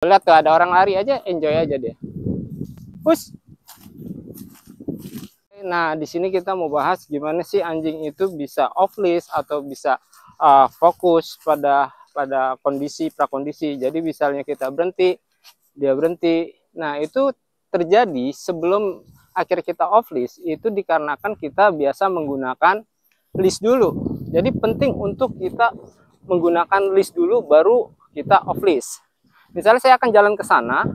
Lihat tuh, ada orang lari aja, enjoy aja dia. Push. Nah, di sini kita mau bahas gimana sih anjing itu bisa off leash atau bisa fokus pada kondisi prakondisi. Jadi misalnya kita berhenti, dia berhenti. Nah, itu terjadi sebelum akhirnya kita off leash itu dikarenakan kita biasa menggunakan leash dulu. Jadi penting untuk kita menggunakan leash dulu baru kita off leash. Misalnya saya akan jalan ke sana,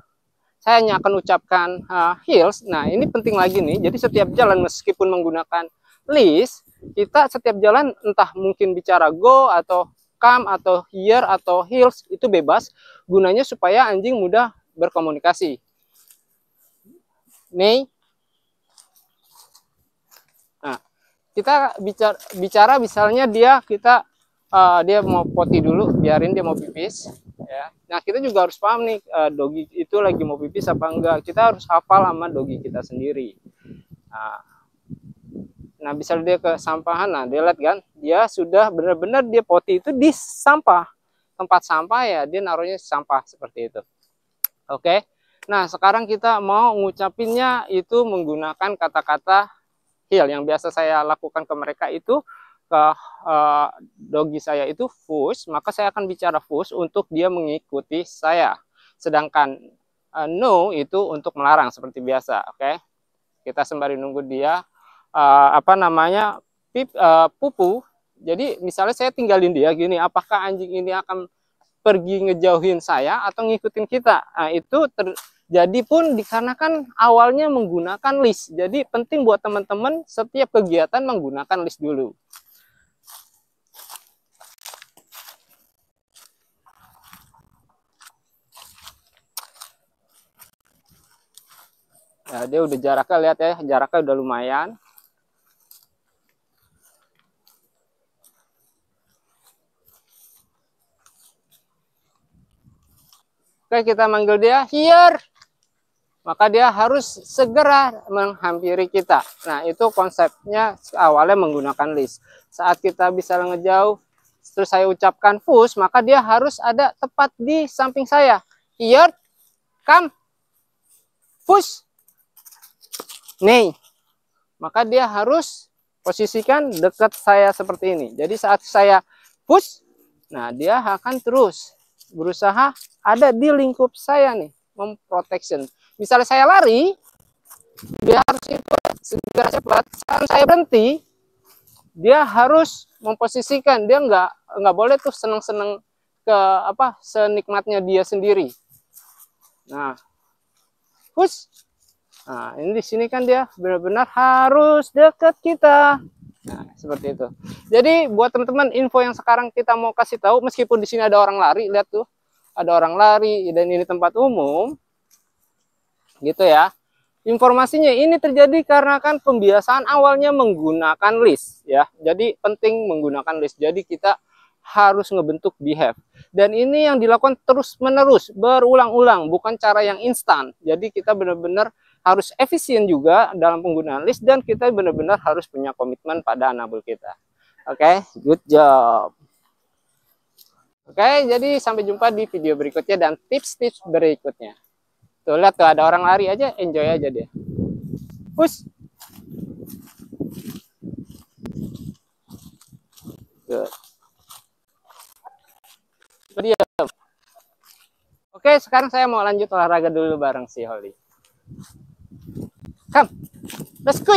saya hanya akan ucapkan heels. Nah, ini penting lagi nih. Jadi setiap jalan meskipun menggunakan leash, kita setiap jalan entah mungkin bicara go atau come atau here atau heels itu bebas. Gunanya supaya anjing mudah berkomunikasi. Nih. Nah, kita bicara misalnya dia mau potty dulu, biarin dia mau pipis. Ya. Nah, kita juga harus paham nih dogi itu lagi mau pipis apa enggak. Kita harus hafal sama dogi kita sendiri. Nah, bisa dia ke sampahan. Nah, dia lihat kan, dia sudah benar-benar dia potty itu di sampah. Tempat sampah ya, dia naruhnya sampah seperti itu. Oke. Nah, sekarang kita mau ngucapinnya itu menggunakan kata-kata heel yang biasa saya lakukan ke mereka itu ke dogi saya itu push, maka saya akan bicara push untuk dia mengikuti saya. Sedangkan no itu untuk melarang seperti biasa. Oke. Kita sembari nunggu dia pupu. Jadi misalnya saya tinggalin dia gini, apakah anjing ini akan pergi ngejauhin saya atau ngikutin kita? Nah, itu terjadi pun dikarenakan awalnya menggunakan leash. Jadi penting buat teman-teman setiap kegiatan menggunakan leash dulu. Nah, dia udah jaraknya, lihat ya, jaraknya udah lumayan. Oke, kita manggil dia here. Maka dia harus segera menghampiri kita. Nah, itu konsepnya awalnya menggunakan leash. Saat kita bisa ngejauh, terus saya ucapkan push, maka dia harus ada tepat di samping saya. Here, come, push. Nih, maka dia harus posisikan dekat saya seperti ini. Jadi saat saya push, nah dia akan terus berusaha ada di lingkup saya nih, memprotection. Misalnya saya lari, dia harus ikut segera cepat. Saat saya berhenti, dia harus memposisikan. Dia nggak boleh tuh seneng-seneng ke senikmatnya dia sendiri. Nah, push. Nah, ini di sini kan dia benar-benar harus dekat kita. Nah, seperti itu. Jadi buat teman-teman, info yang sekarang kita mau kasih tahu, meskipun di sini ada orang lari, lihat tuh, ada orang lari dan ini tempat umum. Gitu ya. Informasinya ini terjadi karena kan pembiasaan awalnya menggunakan leash ya. Jadi penting menggunakan leash. Jadi kita harus ngebentuk behave. Dan ini yang dilakukan terus-menerus, berulang-ulang, bukan cara yang instan. Jadi kita benar-benar harus efisien juga dalam penggunaan leash dan kita benar-benar harus punya komitmen pada anabul kita. Oke, good job. Oke, jadi sampai jumpa di video berikutnya dan tips-tips berikutnya. Tuh, lihat tuh, ada orang lari aja, enjoy aja dia. Push. Good. Diam. Oke, sekarang saya mau lanjut olahraga dulu bareng si Holly. Come, let's go.